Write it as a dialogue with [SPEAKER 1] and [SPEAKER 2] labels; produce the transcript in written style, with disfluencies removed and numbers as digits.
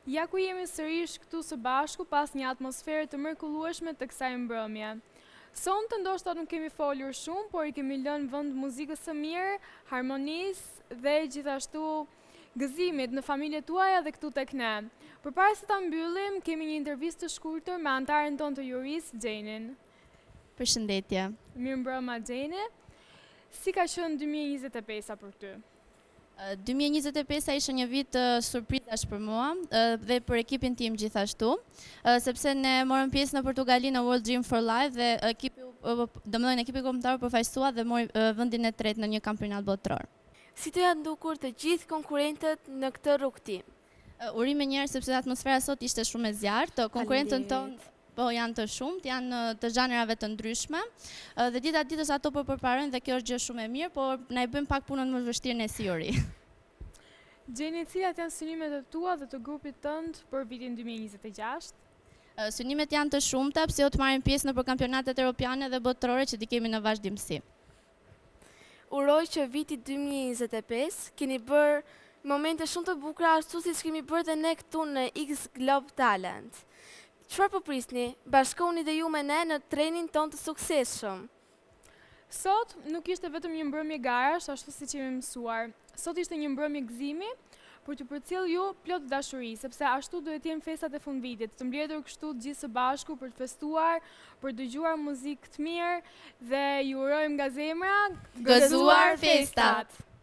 [SPEAKER 1] Ja ku jemi sërish këtu së bashku pas një atmosferë të mrekullueshme të kësaj mbrëmje. Sonte ndoshta nuk kemi folur shumë, por I kemi lënë vend muzikës së mirë, harmonisë dhe gjithashtu gëzimit në familjet tuaja dhe këtu tek ne. Përpara se ta mbyllim, kemi një intervistë të shkurtër me antaren tonë të jurisë, Xhenin.
[SPEAKER 2] Përshëndetje.
[SPEAKER 1] Mirëmbrëma Xheni. Si ka qenë 2025 për ty?
[SPEAKER 2] 2025 ishte një vit surprizash për mua dhe për ekipin tim gjithashtu, sepse ne morëm pjesë në Portugali në World Dream for Life dhe ekipi kombëtar u përfaqësua dhe mori vendin e tretë në një kampionat botror.
[SPEAKER 3] Si të janë ndukur të gjithë konkurrentët në këtë rrugtim?
[SPEAKER 2] Urim e njerë sepse atmosfera sot ishte shumë e zjarrt, konkurrentët tonë po janë të shumt, janë të zhanrave të ndryshme dhe dita ditës ato po përparojnë dhe kjo është gjë shumë e mirë, por na I bëjmë pak punën më të vështirë ne si juri.
[SPEAKER 1] Xheni, cilat janë synimet e tua dhe të grupit tënd për vitin 2026?
[SPEAKER 2] Synimet janë të shumta, pse do të marrim pjesë në kampionatet europiane dhe botërore që t'i kemi në vazhdimsi.
[SPEAKER 3] Uroj që viti 2025 keni bërë momente shumë të bukura ashtu siç kemi bërë dhe ne këtu në X Globe Talent. Çfarë po prisni? Bashkohuni dhe ju me ne në trenin ton të suksesshëm.
[SPEAKER 1] Sot nuk ishte vetëm një mbrëmje garash, ashtu siç jemi mësuar. Sot ishte një mbrëmje gëzimi për t'ju përcjell ju plot dashuri, sepse ashtu duhet jenë festat e fundvitit, të mbledhur kështu të gjithë së bashku për të festuar, për të dëgjuar muzikë të mirë dhe ju urojmë nga zemra
[SPEAKER 2] gëzuar festat.